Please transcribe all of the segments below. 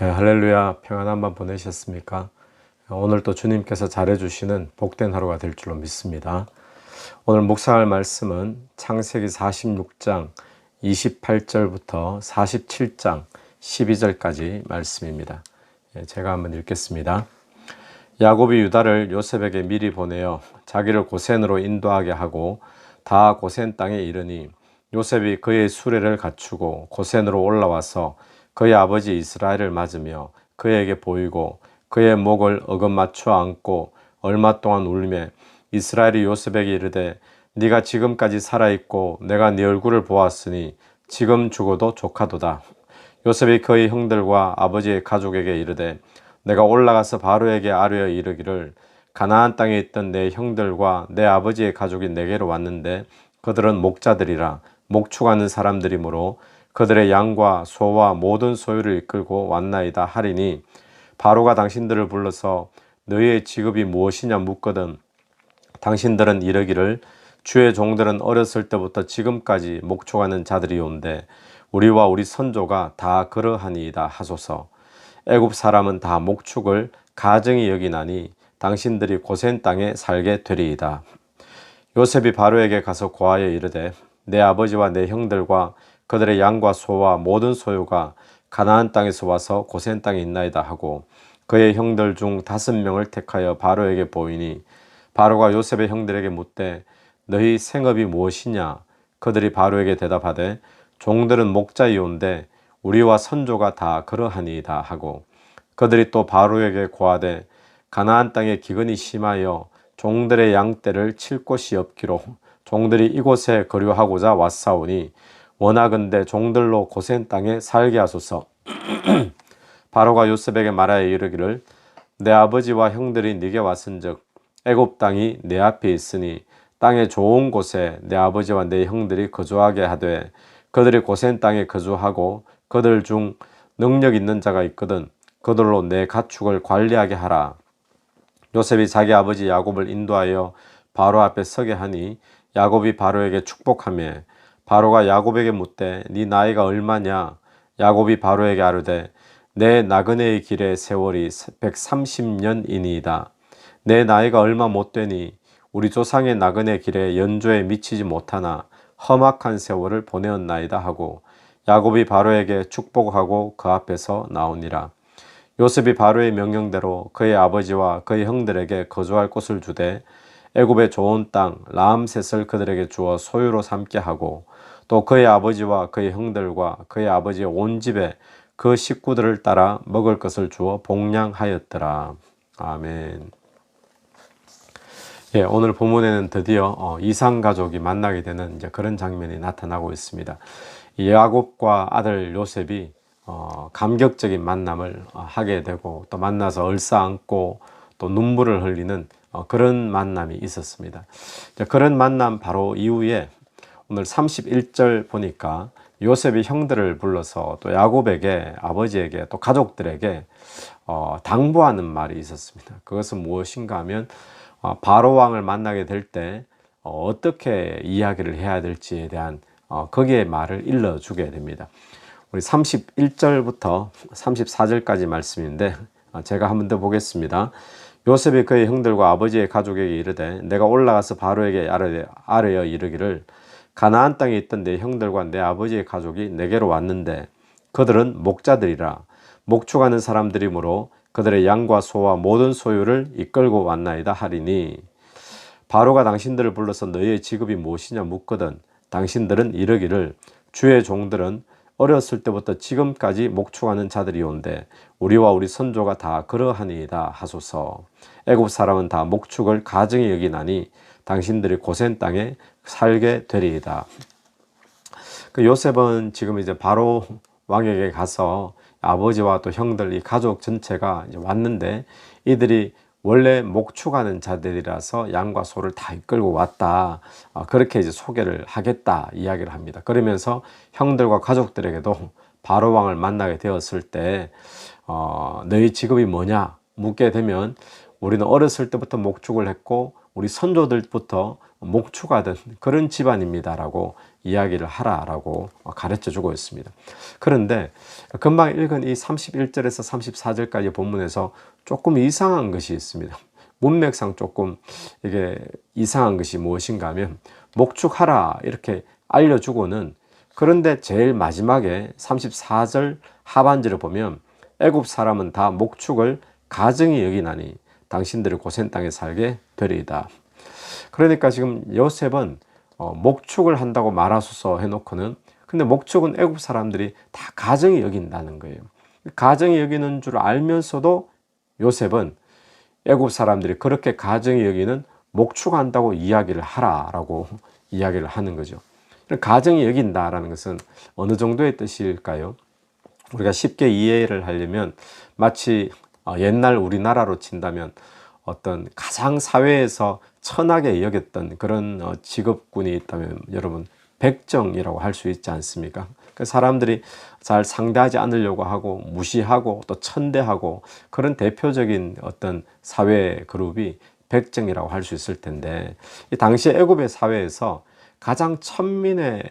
할렐루야, 평안한 밤 보내셨습니까? 오늘 또 주님께서 잘해주시는 복된 하루가 될 줄로 믿습니다. 오늘 묵상할 말씀은 창세기 46장 28절부터 47장 12절까지 말씀입니다. 제가 한번 읽겠습니다. 야곱이 유다를 요셉에게 미리 보내어 자기를 고센으로 인도하게 하고 다 고센 땅에 이르니 요셉이 그의 수레를 갖추고 고센으로 올라와서 그의 아버지 이스라엘을 맞으며 그에게 보이고 그의 목을 어긋맞춰 안고 얼마 동안 울매 이스라엘이 요셉에게 이르되 네가 지금까지 살아있고 내가 네 얼굴을 보았으니 지금 죽어도 조카도다. 요셉이 그의 형들과 아버지의 가족에게 이르되 내가 올라가서 바로에게 아뢰어 이르기를 가나안 땅에 있던 내 형들과 내 아버지의 가족이 내게로 왔는데 그들은 목자들이라 목축하는 사람들이므로 그들의 양과 소와 모든 소유를 이끌고 왔나이다 하리니 바로가 당신들을 불러서 너희의 직업이 무엇이냐 묻거든 당신들은 이르기를 주의 종들은 어렸을 때부터 지금까지 목축하는 자들이온데 우리와 우리 선조가 다 그러하니이다 하소서. 애굽 사람은 다 목축을 가증히 여기나니 당신들이 고센 땅에 살게 되리이다. 요셉이 바로에게 가서 고하여 이르되 내 아버지와 내 형들과 그들의 양과 소와 모든 소유가 가나안 땅에서 와서 고센 땅에 있나이다 하고 그의 형들 중 5명을 택하여 바로에게 보이니 바로가 요셉의 형들에게 묻되 너희 생업이 무엇이냐? 그들이 바로에게 대답하되 종들은 목자이온데 우리와 선조가 다 그러하니이다 하고 그들이 또 바로에게 고하되 가나안 땅에 기근이 심하여 종들의 양떼를 칠 곳이 없기로 종들이 이곳에 거류하고자 왔사오니 원하건대 종들로 고센 땅에 살게 하소서. 바로가 요셉에게 말하여 이르기를 내 아버지와 형들이 네게 왔은즉 애굽 땅이 내 앞에 있으니 땅의 좋은 곳에 내 아버지와 내 형들이 거주하게 하되 그들이 고센 땅에 거주하고 그들 중 능력 있는 자가 있거든 그들로 내 가축을 관리하게 하라. 요셉이 자기 아버지 야곱을 인도하여 바로 앞에 서게 하니 야곱이 바로에게 축복하며 바로가 야곱에게 묻되 네 나이가 얼마냐? 야곱이 바로에게 아뢰되 내 나그네의 길의 세월이 130년이니이다. 내 나이가 얼마 못 되니 우리 조상의 나그네 길에 연조에 미치지 못하나 험악한 세월을 보내었나이다 하고 야곱이 바로에게 축복하고 그 앞에서 나오니라. 요셉이 바로의 명령대로 그의 아버지와 그의 형들에게 거주할 곳을 주되 애굽의 좋은 땅 라암셋을 그들에게 주어 소유로 삼게 하고 또 그의 아버지와 그의 형들과 그의 아버지의 온 집에 그 식구들을 따라 먹을 것을 주어 복량하였더라. 아멘. 오늘 본문에는 드디어 이상 가족이 만나게 되는 이제 그런 장면이 나타나고 있습니다. 야곱과 아들 요셉이 감격적인 만남을 하게 되고 또 만나서 얼싸안고 또 눈물을 흘리는 그런 만남이 있었습니다. 그런 만남 바로 이후에 오늘 31절 보니까 요셉이 형들을 불러서 또 야곱에게 아버지에게 또 가족들에게 당부하는 말이 있었습니다. 그것은 무엇인가 하면 바로 왕을 만나게 될 때 어떻게 이야기를 해야 될지에 대한 거기에 말을 일러주게 됩니다. 우리 31절부터 34절까지 말씀인데 제가 한번 더 보겠습니다. 요셉이 그의 형들과 아버지의 가족에게 이르되 내가 올라가서 바로에게 아뢰어 이르기를 가나안 땅에 있던 내 형들과 내 아버지의 가족이 내게로 왔는데 그들은 목자들이라 목축하는 사람들이므로 그들의 양과 소와 모든 소유를 이끌고 왔나이다 하리니 바로가 당신들을 불러서 너희의 직업이 무엇이냐 묻거든 당신들은 이르기를 주의 종들은 어렸을 때부터 지금까지 목축하는 자들이온데 우리와 우리 선조가 다 그러하니이다 하소서. 애굽 사람은 다 목축을 가증히 여기나니 당신들이 고센 땅에 살게 되리이다. 그 요셉은 지금 이제 바로 왕에게 가서 아버지와 또 형들 이 가족 전체가 이제 왔는데 이들이 원래 목축하는 자들이라서 양과 소를 다 이끌고 왔다. 그렇게 이제 소개를 하겠다 이야기를 합니다. 그러면서 형들과 가족들에게도 바로 왕을 만나게 되었을 때 너희 직업이 뭐냐 묻게 되면 우리는 어렸을 때부터 목축을 했고 우리 선조들부터 목축하던 그런 집안입니다라고 이야기를 하라라고 가르쳐 주고 있습니다. 그런데 금방 읽은 이 31절에서 34절까지 본문에서 조금 이상한 것이 있습니다. 문맥상 조금 이게 이상한 것이 무엇인가 하면 목축하라 이렇게 알려주고는, 그런데 제일 마지막에 34절 하반절을 보면 애굽 사람은 다 목축을 가증히 여기나니 당신들이 고센 땅에 살게 되리이다. 그러니까 지금 요셉은 목축을 한다고 말하소서 해놓고는, 근데 목축은 애굽 사람들이 다 가증히 여긴다는 거예요. 가증히 여기는 줄 알면서도 요셉은 애굽 사람들이 그렇게 가증히 여기는 목축한다고 이야기를 하라라고 이야기를 하는 거죠. 가증히 여긴다라는 것은 어느 정도의 뜻일까요? 우리가 쉽게 이해를 하려면 마치 옛날 우리나라로 친다면 어떤 가장 사회에서 천하게 여겼던 그런 직업군이 있다면 여러분 백정이라고 할 수 있지 않습니까? 그 사람들이 잘 상대하지 않으려고 하고 무시하고 또 천대하고 그런 대표적인 어떤 사회 그룹이 백정이라고 할 수 있을 텐데, 이 당시 애굽의 사회에서 가장 천민에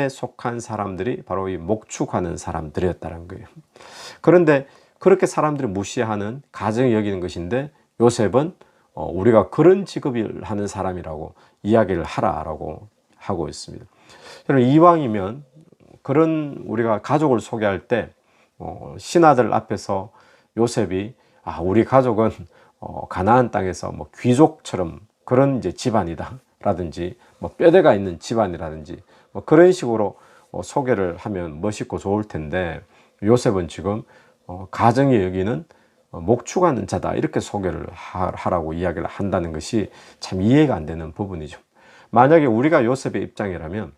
속한 사람들이 바로 이 목축하는 사람들이었다는 거예요. 그런데 그렇게 사람들이 무시하는 가정이 여기는 것인데 요셉은 우리가 그런 직업을 하는 사람이라고 이야기를 하라라고 하고 있습니다. 여러분, 이왕이면 그런 우리가 가족을 소개할 때 신하들 앞에서 요셉이 우리 가족은 가나안 땅에서 뭐 귀족처럼 그런 이제 집안이다 라든지 뭐 뼈대가 있는 집안이라든지 뭐 그런 식으로 소개를 하면 멋있고 좋을 텐데, 요셉은 지금 가정이 여기는 목축하는 자다 이렇게 소개를 하라고 이야기를 한다는 것이 참 이해가 안 되는 부분이죠. 만약에 우리가 요셉의 입장이라면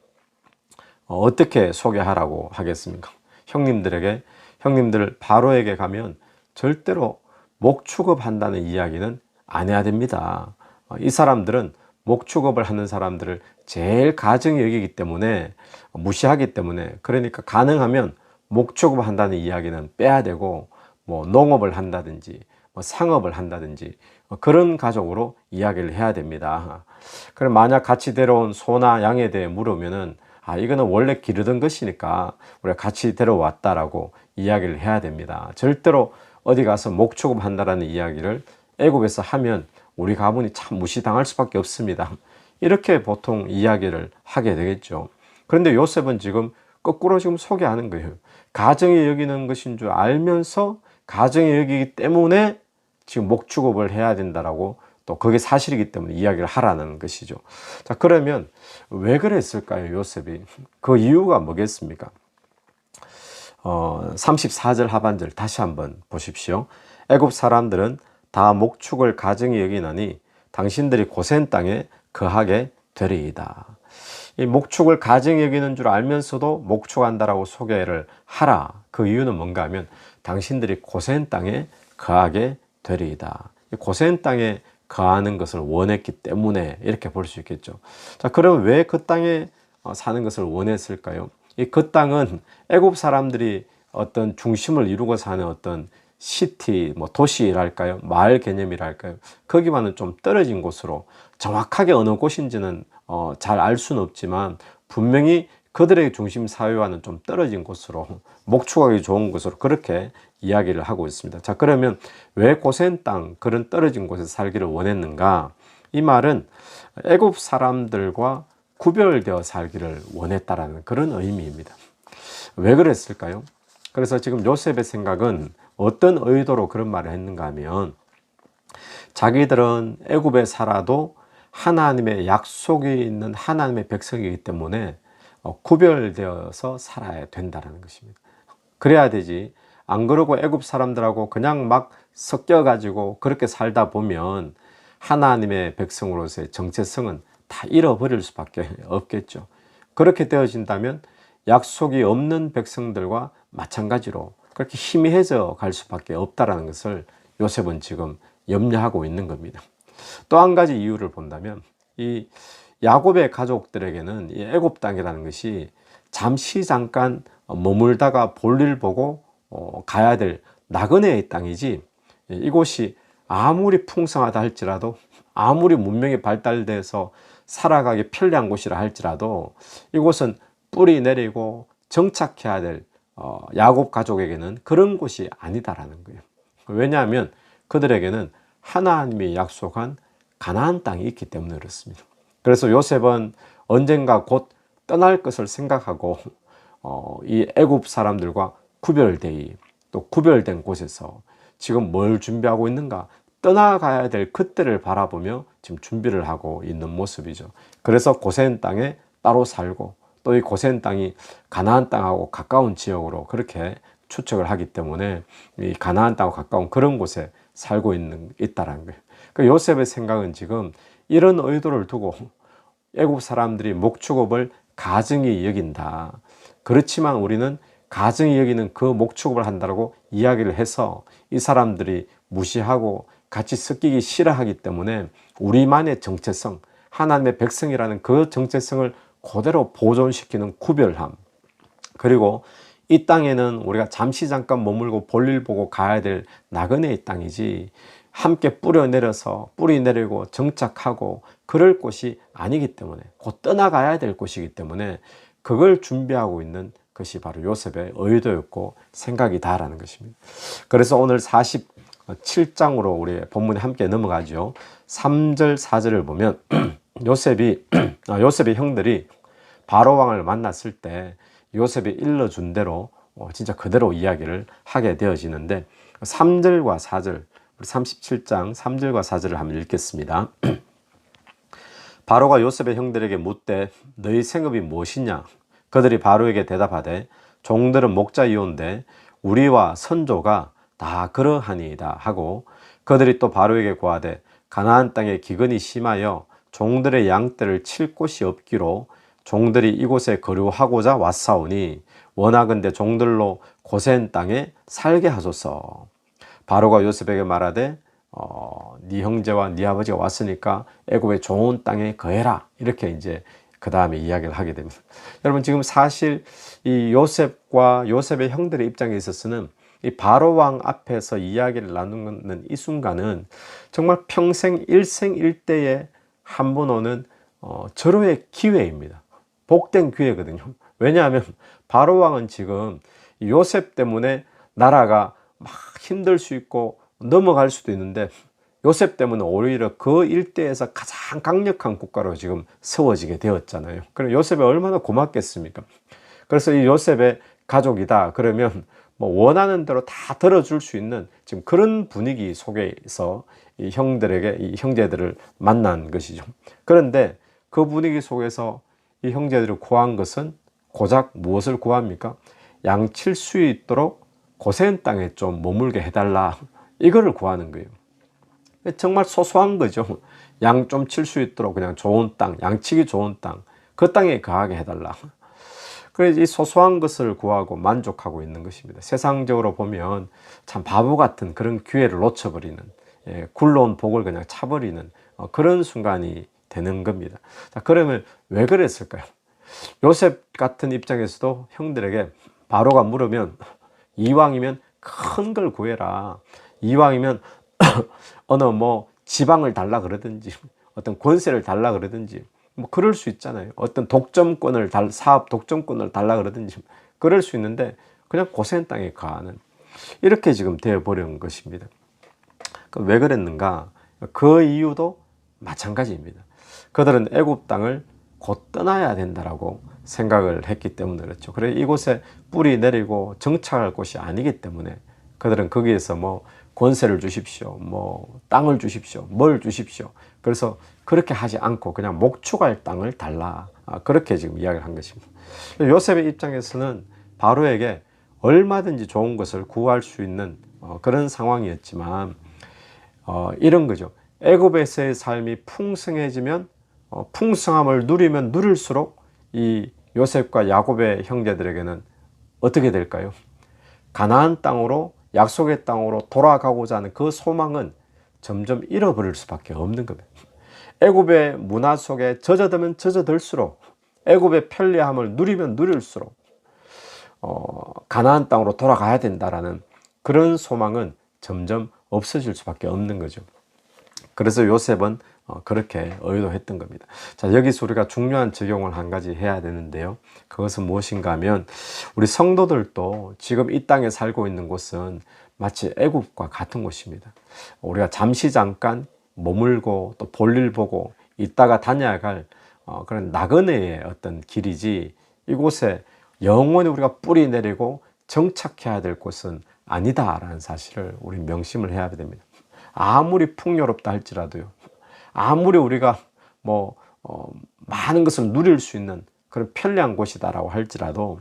어떻게 소개하라고 하겠습니까? 형님들 바로에게 가면 절대로 목축업 한다는 이야기는 안 해야 됩니다. 이 사람들은 목축업을 하는 사람들을 제일 가증히 여기기 때문에, 무시하기 때문에, 그러니까 가능하면 목축업을 한다는 이야기는 빼야 되고, 뭐 농업을 한다든지 뭐 상업을 한다든지 그런 가족으로 이야기를 해야 됩니다. 그럼 만약 같이 데려온 소나 양에 대해 물으면은 이거는 원래 기르던 것이니까 우리가 같이 데려왔다라고 이야기를 해야 됩니다. 절대로 어디 가서 목축업 한다라는 이야기를 애굽에서 하면 우리 가문이 참 무시당할 수밖에 없습니다. 이렇게 보통 이야기를 하게 되겠죠. 그런데 요셉은 지금 거꾸로 지금 소개하는 거예요. 가정이 여기는 것인 줄 알면서 가정이 여기기 때문에 지금 목축업을 해야 된다라고, 또 그게 사실이기 때문에 이야기를 하라는 것이죠. 자, 그러면 왜 그랬을까요, 요셉이? 그 이유가 뭐겠습니까? 34절 하반절 다시 한번 보십시오. 애굽 사람들은 다 목축을 가증히 여기나니 당신들이 고센 땅에 거하게 되리이다. 이 목축을 가증히 여기는 줄 알면서도 목축한다라고 소개를 하라. 그 이유는 뭔가 하면 당신들이 고센 땅에 거하게 되리이다. 고센 땅에 거하는 것을 원했기 때문에 이렇게 볼 수 있겠죠. 자, 그럼 왜 그 땅에 사는 것을 원했을까요? 그 땅은 애굽 사람들이 어떤 중심을 이루고 사는 어떤 시티, 뭐 도시랄까요? 마을 개념이랄까요? 거기와는 좀 떨어진 곳으로, 정확하게 어느 곳인지는 잘 알 수는 없지만 분명히 그들의 중심 사회와는 좀 떨어진 곳으로, 목축하기 좋은 곳으로 그렇게 이야기를 하고 있습니다. 자, 그러면 왜 고센 땅, 그런 떨어진 곳에서 살기를 원했는가? 이 말은 애굽 사람들과 구별되어 살기를 원했다라는 그런 의미입니다. 왜 그랬을까요? 그래서 지금 요셉의 생각은 어떤 의도로 그런 말을 했는가 하면, 자기들은 애굽에 살아도 하나님의 약속이 있는 하나님의 백성이기 때문에 구별되어서 살아야 된다는 것입니다. 그래야 되지, 안 그러고 애굽 사람들하고 그냥 막 섞여가지고 그렇게 살다 보면 하나님의 백성으로서의 정체성은 다 잃어버릴 수밖에 없겠죠. 그렇게 되어진다면 약속이 없는 백성들과 마찬가지로 그렇게 희미해져 갈 수밖에 없다는 것을 요셉은 지금 염려하고 있는 겁니다. 또 한 가지 이유를 본다면, 이 야곱의 가족들에게는 이 애굽 땅이라는 것이 잠깐 머물다가 볼일 보고 가야 될 나그네의 땅이지, 이곳이 아무리 풍성하다 할지라도 아무리 문명이 발달돼서 살아가기 편리한 곳이라 할지라도 이곳은 뿌리 내리고 정착해야 될 야곱 가족에게는 그런 곳이 아니다라는 거예요. 왜냐하면 그들에게는 하나님이 약속한 가나안 땅이 있기 때문에 그렇습니다. 그래서 요셉은 언젠가 곧 떠날 것을 생각하고 이 애굽 사람들과 또 구별된 곳에서 지금 뭘 준비하고 있는가, 떠나가야 될 그때를 바라보며 지금 준비를 하고 있는 모습이죠. 그래서 고센 땅에 따로 살고 또 이 고센 땅이 가나안 땅하고 가까운 지역으로 그렇게 추측을 하기 때문에 이 가나안 땅하고 가까운 그런 곳에 살고 있다라는 거예요. 그러니까 요셉의 생각은 지금 이런 의도를 두고 애굽 사람들이 목축업을 가증히 여긴다. 그렇지만 우리는 가증히 여기는 그 목축업을 한다고 이야기를 해서 이 사람들이 무시하고 같이 섞이기 싫어하기 때문에 우리만의 정체성, 하나님의 백성이라는 그 정체성을 그대로 보존시키는 구별함, 그리고 이 땅에는 우리가 잠깐 머물고 볼일 보고 가야 될 나그네의 땅이지 함께 뿌리 내리고 정착하고 그럴 곳이 아니기 때문에, 곧 떠나가야 될 곳이기 때문에 그걸 준비하고 있는 것이 바로 요셉의 의도였고 생각이다라는 것입니다. 그래서 오늘 47장으로 우리 본문에 함께 넘어가죠. 3절 4절을 보면 요셉의 형들이 바로왕을 만났을 때 요셉이 일러준 대로 진짜 그대로 이야기를 하게 되어지는데 3절과 4절, 우리 37장 3절과 4절을 한번 읽겠습니다. 바로가 요셉의 형들에게 묻되 너희 생업이 무엇이냐? 그들이 바로에게 대답하되 종들은 목자이온데 우리와 선조가 다 그러하니이다 하고, 그들이 또 바로에게 고하되 가나안 땅에 기근이 심하여 종들의 양떼를 칠 곳이 없기로 종들이 이곳에 거류하고자 왔사오니 원하건대 종들로 고센 땅에 살게 하소서. 바로가 요셉에게 말하되 네 형제와 네 아버지가 왔으니까 애굽의 좋은 땅에 거해라, 이렇게 이제 그 다음에 이야기를 하게 됩니다. 여러분, 지금 사실 이 요셉과 요셉의 형들의 입장에 있어서는 이 바로왕 앞에서 이야기를 나누는 이 순간은 정말 평생 일생일대에 한 번 오는 절호의 기회입니다. 복된 기회거든요. 왜냐하면 바로왕은 지금 요셉 때문에 나라가 막 힘들 수 있고 넘어갈 수도 있는데 요셉 때문에 오히려 그 일대에서 가장 강력한 국가로 지금 세워지게 되었잖아요. 그럼 요셉이 얼마나 고맙겠습니까? 그래서 이 요셉의 가족이다 그러면 뭐 원하는 대로 다 들어줄 수 있는 지금 그런 분위기 속에서 이 형제들을 만난 것이죠. 그런데 그 분위기 속에서 이 형제들을 구한 것은 고작 무엇을 구합니까? 양칠 수 있도록 고센 땅에 좀 머물게 해달라, 이거를 구하는 거예요. 정말 소소한 거죠. 양 좀 칠 수 있도록 그냥 좋은 땅, 양치기 좋은 땅, 그 땅에 거하게 해달라. 그래서 이 소소한 것을 구하고 만족하고 있는 것입니다. 세상적으로 보면 참 바보 같은 그런 기회를 놓쳐버리는, 굴러온 복을 그냥 차버리는 그런 순간이 되는 겁니다. 자, 그러면 왜 그랬을까요? 요셉 같은 입장에서도 형들에게 바로가 물으면 이왕이면 큰 걸 구해라, 이왕이면 어느 뭐 지방을 달라 그러든지 어떤 권세를 달라 그러든지 뭐 그럴 수 있잖아요. 어떤 사업 독점권을 달라 그러든지 그럴 수 있는데 그냥 고센 땅에 가는, 이렇게 지금 되어버린 것입니다. 왜 그랬는가? 그 이유도 마찬가지입니다. 그들은 애굽 땅을 곧 떠나야 된다라고 생각을 했기 때문에 그렇죠. 그래 이곳에 뿌리 내리고 정착할 곳이 아니기 때문에 그들은 거기에서 뭐 권세를 주십시오, 뭐 땅을 주십시오, 뭘 주십시오. 그래서 그렇게 하지 않고 그냥 목축할 땅을 달라, 그렇게 지금 이야기를 한 것입니다. 요셉의 입장에서는 바로에게 얼마든지 좋은 것을 구할 수 있는 그런 상황이었지만 이런 거죠. 애굽에서의 삶이 풍성해지면 풍성함을 누리면 누릴수록 이 요셉과 야곱의 형제들에게는 어떻게 될까요? 가나안 땅으로, 약속의 땅으로 돌아가고자 하는 그 소망은 점점 잃어버릴 수밖에 없는 겁니다. 애굽의 문화 속에 젖어들면 젖어들수록, 애굽의 편리함을 누리면 누릴수록 가나안 땅으로 돌아가야 된다라는 그런 소망은 점점 없어질 수밖에 없는 거죠. 그래서 요셉은 그렇게 의도했던 겁니다. 자, 여기서 우리가 중요한 적용을 한 가지 해야 되는데요. 그것은 무엇인가 하면 우리 성도들도 지금 이 땅에 살고 있는 곳은 마치 애굽과 같은 곳입니다. 우리가 잠시 잠깐 머물고 또 볼일 보고 있다가 다녀야 할 그런 나그네의 어떤 길이지, 이곳에 영원히 우리가 뿌리 내리고 정착해야 될 곳은 아니다라는 사실을 우리 명심을 해야 됩니다. 아무리 풍요롭다 할지라도요, 아무리 우리가 많은 것을 누릴 수 있는 그런 편리한 곳이다라고 할지라도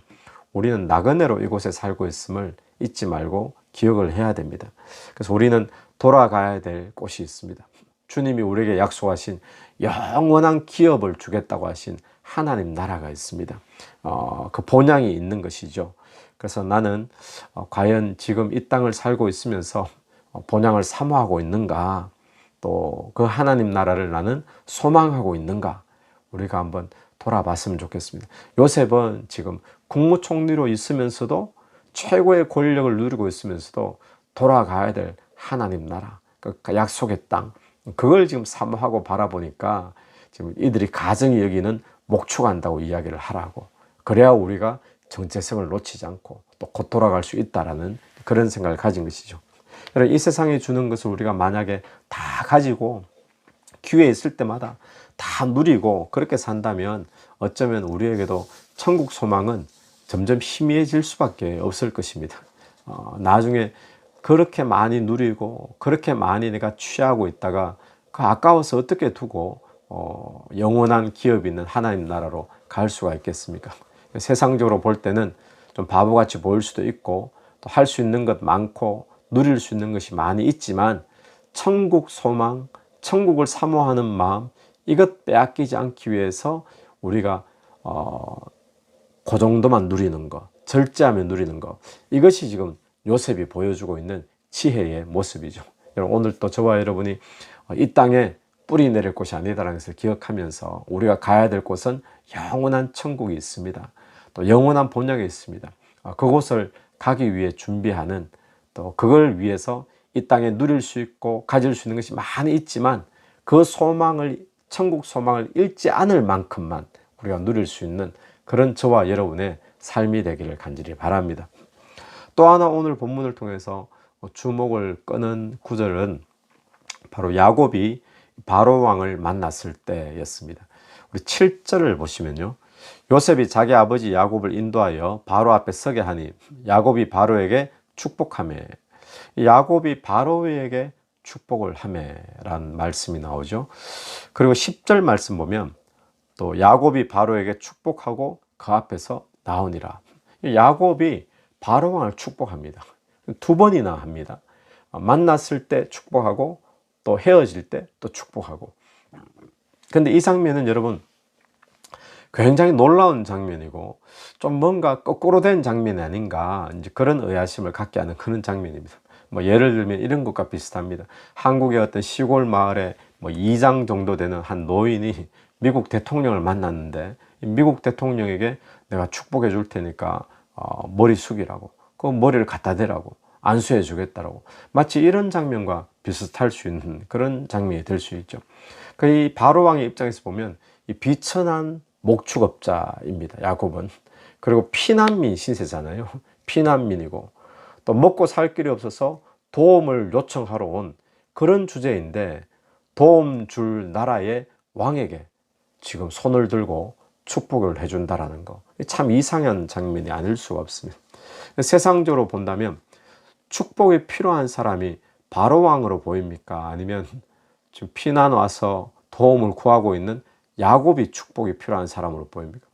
우리는 나그네로 이곳에 살고 있음을 잊지 말고 기억을 해야 됩니다. 그래서 우리는 돌아가야 될 곳이 있습니다. 주님이 우리에게 약속하신 영원한 기업을 주겠다고 하신 하나님 나라가 있습니다. 그 본향이 있는 것이죠. 그래서 나는 과연 지금 이 땅을 살고 있으면서 본향을 사모하고 있는가, 또 그 하나님 나라를 나는 소망하고 있는가, 우리가 한번 돌아봤으면 좋겠습니다. 요셉은 지금 국무총리로 있으면서도 최고의 권력을 누리고 있으면서도 돌아가야 될 하나님 나라, 그 약속의 땅, 그걸 지금 사모하고 바라보니까 지금 이들이 가정이 여기는 목축한다고 이야기를 하라고, 그래야 우리가 정체성을 놓치지 않고 또 곧 돌아갈 수 있다라는 그런 생각을 가진 것이죠. 이 세상에 주는 것을 우리가 만약에 다 가지고 기회 있을 때마다 다 누리고 그렇게 산다면 어쩌면 우리에게도 천국 소망은 점점 희미해질 수밖에 없을 것입니다. 나중에 그렇게 많이 누리고 그렇게 많이 내가 취하고 있다가 그 아까워서 어떻게 두고 영원한 기업이 있는 하나님 나라로 갈 수가 있겠습니까? 세상적으로 볼 때는 좀 바보같이 보일 수도 있고 또 할 수 있는 것 많고 누릴 수 있는 것이 많이 있지만 천국 소망, 천국을 사모하는 마음, 이것 빼앗기지 않기 위해서 우리가 그 정도만 누리는 것, 절제하며 누리는 것, 이것이 지금 요셉이 보여주고 있는 지혜의 모습이죠. 여러분, 오늘 또 저와 여러분이 이 땅에 뿌리 내릴 곳이 아니다라는 것을 기억하면서 우리가 가야 될 곳은 영원한 천국이 있습니다. 또 영원한 본향이 있습니다. 그곳을 가기 위해 준비하는, 또 그걸 위해서 이 땅에 누릴 수 있고 가질 수 있는 것이 많이 있지만 그 소망을, 천국 소망을 잃지 않을 만큼만 우리가 누릴 수 있는 그런 저와 여러분의 삶이 되기를 간절히 바랍니다. 또 하나 오늘 본문을 통해서 주목을 끄는 구절은 바로 야곱이 바로 왕을 만났을 때였습니다. 우리 7절을 보시면요, 요셉이 자기 아버지 야곱을 인도하여 바로 앞에 서게 하니 야곱이 바로에게 축복하며, 야곱이 바로에게 축복을 하매라는 말씀이 나오죠. 그리고 10절 말씀 보면 또 야곱이 바로에게 축복하고 그 앞에서 나오니라. 야곱이 바로 왕을 축복합니다. 두 번이나 합니다. 만났을 때 축복하고 또 헤어질 때 또 축복하고. 근데 이 장면은 여러분 굉장히 놀라운 장면이고 좀 뭔가 거꾸로 된 장면이 아닌가, 이제 그런 의아심을 갖게 하는 그런 장면입니다. 예를 들면 이런 것과 비슷합니다. 한국의 어떤 시골 마을에 이장 정도 되는 한 노인이 미국 대통령을 만났는데 미국 대통령에게 내가 축복해 줄 테니까 머리 숙이라고, 그 머리를 갖다 대라고, 안수해 주겠다라고, 마치 이런 장면과 비슷할 수 있는 그런 장면이 될 수 있죠. 이 바로 왕의 입장에서 보면 이 비천한 목축업자입니다, 야곱은. 그리고 피난민 신세잖아요. 피난민이고 또 먹고 살 길이 없어서 도움을 요청하러 온 그런 주제인데, 도움 줄 나라의 왕에게 지금 손을 들고 축복을 해준다라는 거, 참 이상한 장면이 아닐 수가 없습니다. 세상적으로 본다면 축복이 필요한 사람이 바로 왕으로 보입니까? 아니면 지금 피난 와서 도움을 구하고 있는 야곱이 축복이 필요한 사람으로 보입니까?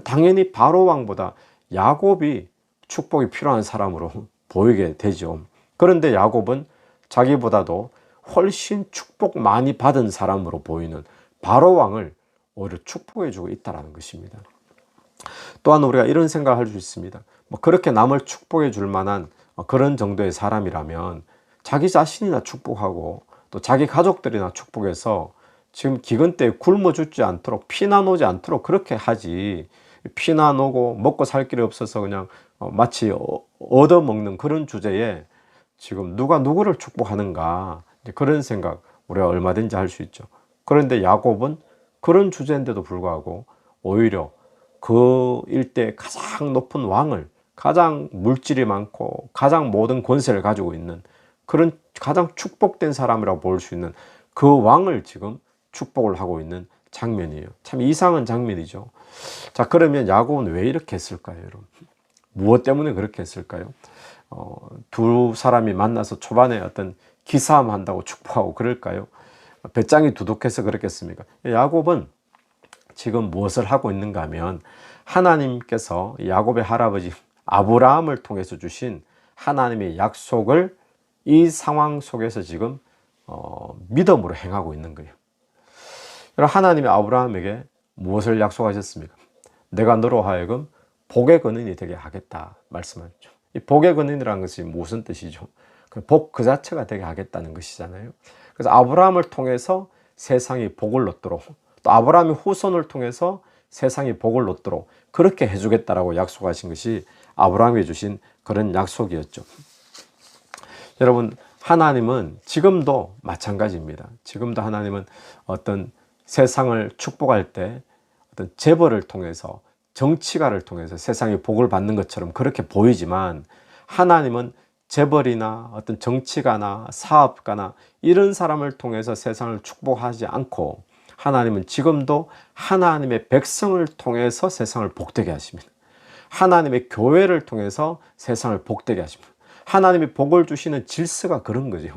당연히 바로 왕보다 야곱이 축복이 필요한 사람으로 보이게 되죠. 그런데 야곱은 자기보다도 훨씬 축복 많이 받은 사람으로 보이는 바로 왕을 오히려 축복해 주고 있다는 것입니다. 또한 우리가 이런 생각을 할 수 있습니다. 그렇게 남을 축복해 줄 만한 그런 정도의 사람이라면 자기 자신이나 축복하고 또 자기 가족들이나 축복해서 지금 기근 때 굶어 죽지 않도록, 피난 오지 않도록 그렇게 하지, 피난 오고 먹고 살 길이 없어서 그냥 마치 얻어먹는 그런 주제에 지금 누가 누구를 축복하는가, 그런 생각 우리가 얼마든지 할 수 있죠. 그런데 야곱은 그런 주제인데도 불구하고 오히려 그 일대 가장 높은 왕을, 가장 물질이 많고 가장 모든 권세를 가지고 있는 그런 가장 축복된 사람이라고 볼 수 있는 그 왕을 지금 축복을 하고 있는 장면이에요. 참 이상한 장면이죠. 자, 그러면 야곱은 왜 이렇게 했을까요, 여러분? 무엇 때문에 그렇게 했을까요? 두 사람이 만나서 초반에 어떤 기싸움 한다고 축복하고 그럴까요? 배짱이 두둑해서 그렇겠습니까? 야곱은 지금 무엇을 하고 있는가 하면 하나님께서 야곱의 할아버지 아브라함을 통해서 주신 하나님의 약속을 이 상황 속에서 지금 믿음으로 행하고 있는 거예요. 하나님이 아브라함에게 무엇을 약속하셨습니까? 내가 너로 하여금 복의 근원이 되게 하겠다 말씀하셨죠. 이 복의 근원이라는 것이 무슨 뜻이죠? 복 그 자체가 되게 하겠다는 것이잖아요. 그래서 아브라함을 통해서 세상이 복을 얻도록, 또 아브라함의 후손을 통해서 세상이 복을 얻도록 그렇게 해주겠다라고 약속하신 것이 아브라함이 주신 그런 약속이었죠. 여러분, 하나님은 지금도 마찬가지입니다. 지금도 하나님은 어떤 세상을 축복할 때 어떤 재벌을 통해서, 정치가를 통해서 세상이 복을 받는 것처럼 그렇게 보이지만, 하나님은 재벌이나 어떤 정치가나 사업가나 이런 사람을 통해서 세상을 축복하지 않고, 하나님은 지금도 하나님의 백성을 통해서 세상을 복되게 하십니다. 하나님의 교회를 통해서 세상을 복되게 하십니다. 하나님이 복을 주시는 질서가 그런 거죠.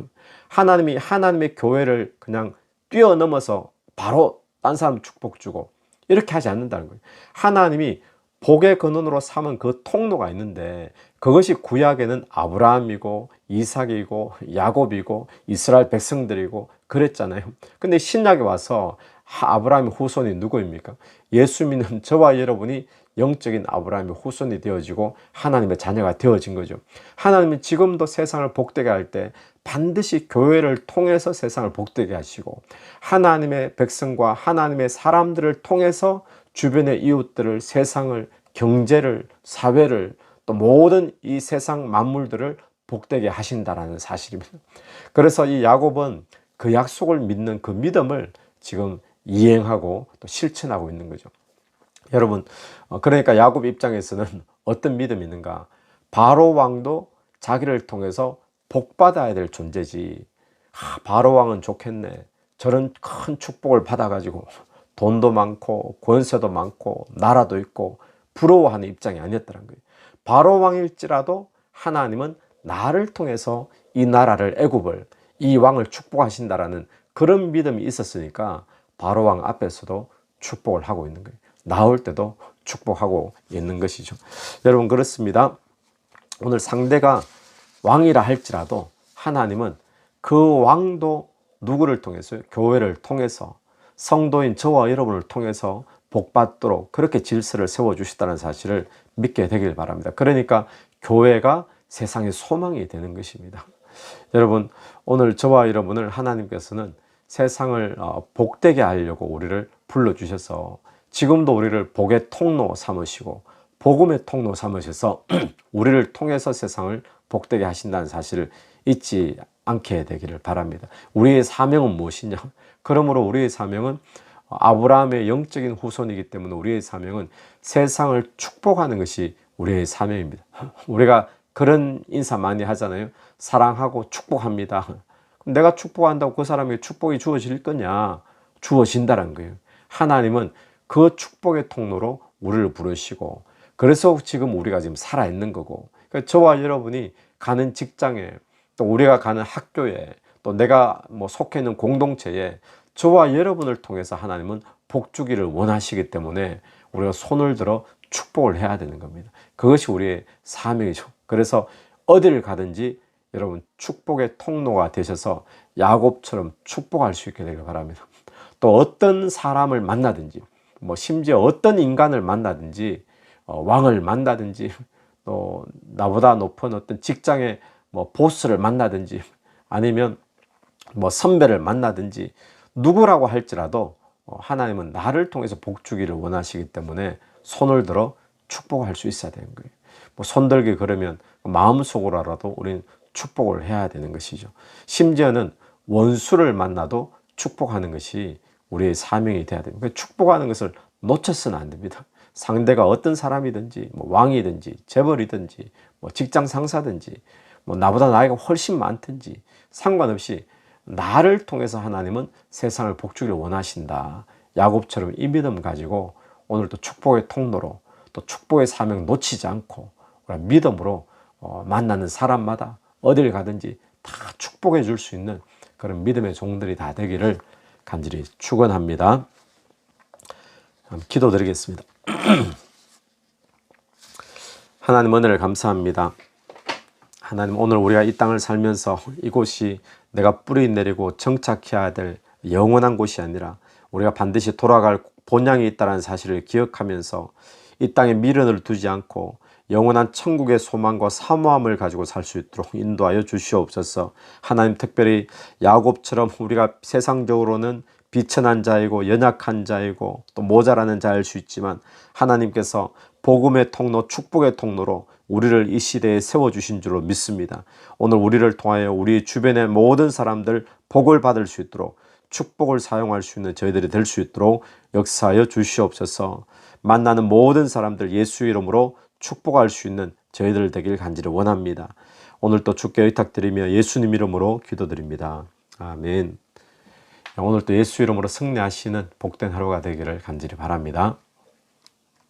하나님이 하나님의 교회를 그냥 뛰어넘어서 바로 딴 사람 축복 주고 이렇게 하지 않는다는 거예요. 하나님이 복의 근원으로 삼은 그 통로가 있는데, 그것이 구약에는 아브라함이고 이삭이고 야곱이고 이스라엘 백성들이고 그랬잖아요. 근데 신약에 와서 아브라함의 후손이 누구입니까? 예수 믿는 저와 여러분이 영적인 아브라함의 후손이 되어지고 하나님의 자녀가 되어진 거죠. 하나님은 지금도 세상을 복되게 할 때 반드시 교회를 통해서 세상을 복되게 하시고, 하나님의 백성과 하나님의 사람들을 통해서 주변의 이웃들을, 세상을, 경제를, 사회를, 또 모든 이 세상 만물들을 복되게 하신다라는 사실입니다. 그래서 이 야곱은 그 약속을 믿는 그 믿음을 지금 이행하고 또 실천하고 있는 거죠. 여러분, 그러니까 야곱 입장에서는 어떤 믿음이 있는가? 바로 왕도 자기를 통해서 복받아야 될 존재지. 바로 왕은 좋겠네. 저런 큰 축복을 받아가지고 돈도 많고 권세도 많고 나라도 있고 부러워하는 입장이 아니었다는 거예요. 바로 왕일지라도 하나님은 나를 통해서 이 나라를, 애굽을, 이 왕을 축복하신다라는 그런 믿음이 있었으니까 바로 왕 앞에서도 축복을 하고 있는 거예요. 나올 때도 축복하고 있는 것이죠. 여러분, 그렇습니다. 오늘 상대가 왕이라 할지라도 하나님은 그 왕도 누구를 통해서요? 교회를 통해서, 성도인 저와 여러분을 통해서 복받도록 그렇게 질서를 세워주시다는 사실을 믿게 되길 바랍니다. 그러니까 교회가 세상의 소망이 되는 것입니다. 여러분, 오늘 저와 여러분을 하나님께서는 세상을 복되게 하려고 우리를 불러주셔서 지금도 우리를 복의 통로 삼으시고 복음의 통로 삼으셔서 우리를 통해서 세상을 복되게 하신다는 사실을 잊지 않게 되기를 바랍니다. 우리의 사명은 무엇이냐? 그러므로 우리의 사명은 아브라함의 영적인 후손이기 때문에 우리의 사명은 세상을 축복하는 것이 우리의 사명입니다. 우리가 그런 인사 많이 하잖아요. 사랑하고 축복합니다. 그럼 내가 축복한다고 그 사람에게 축복이 주어질 거냐? 주어진다는 거예요. 하나님은 그 축복의 통로로 우리를 부르시고, 그래서 지금 우리가 지금 살아있는 거고, 그러니까 저와 여러분이 가는 직장에, 또 우리가 가는 학교에, 또 내가 속해 있는 공동체에 저와 여러분을 통해서 하나님은 복 주기를 원하시기 때문에 우리가 손을 들어 축복을 해야 되는 겁니다. 그것이 우리의 사명이죠. 그래서 어디를 가든지 여러분 축복의 통로가 되셔서 야곱처럼 축복할 수 있게 되길 바랍니다. 또 어떤 사람을 만나든지, 심지어 어떤 인간을 만나든지, 왕을 만나든지, 또 나보다 높은 어떤 직장의 보스를 만나든지, 아니면 선배를 만나든지, 누구라고 할지라도 하나님은 나를 통해서 복 주기를 원하시기 때문에 손을 들어 축복할 수 있어야 되는 거예요. 손들기 그러면 마음속으로라도 우리는 축복을 해야 되는 것이죠. 심지어는 원수를 만나도 축복하는 것이 우리의 사명이 돼야 됩니다. 축복하는 것을 놓쳐서는 안 됩니다. 상대가 어떤 사람이든지 뭐 왕이든지 재벌이든지 뭐 직장 상사든지 뭐 나보다 나이가 훨씬 많든지 상관없이 나를 통해서 하나님은 세상을 복주기를 원하신다. 야곱처럼 이 믿음 가지고 오늘도 축복의 통로로 또 축복의 사명 놓치지 않고 믿음으로 만나는 사람마다 어딜 가든지 다 축복해 줄 수 있는 그런 믿음의 종들이 다 되기를 간절히 축원합니다. 기도드리겠습니다. 하나님 은혜를 감사합니다. 하나님 오늘 우리가 이 땅을 살면서 이곳이 내가 뿌리 내리고 정착해야 될 영원한 곳이 아니라 우리가 반드시 돌아갈 본향이 있다는 사실을 기억하면서 이 땅에 미련을 두지 않고 영원한 천국의 소망과 사모함을 가지고 살 수 있도록 인도하여 주시옵소서. 하나님 특별히 야곱처럼 우리가 세상적으로는 비천한 자이고 연약한 자이고 또 모자라는 자일 수 있지만 하나님께서 복음의 통로, 축복의 통로로 우리를 이 시대에 세워주신 줄로 믿습니다. 오늘 우리를 통하여 우리 주변의 모든 사람들 복을 받을 수 있도록 축복을 사용할 수 있는 저희들이 될 수 있도록 역사하여 주시옵소서. 만나는 모든 사람들 예수 이름으로 축복할 수 있는 저희들 되길 간절히 원합니다. 오늘 또 주께 의탁드리며 예수님 이름으로 기도드립니다. 아멘. 오늘 또 예수 이름으로 승리하시는 복된 하루가 되기를 간절히 바랍니다.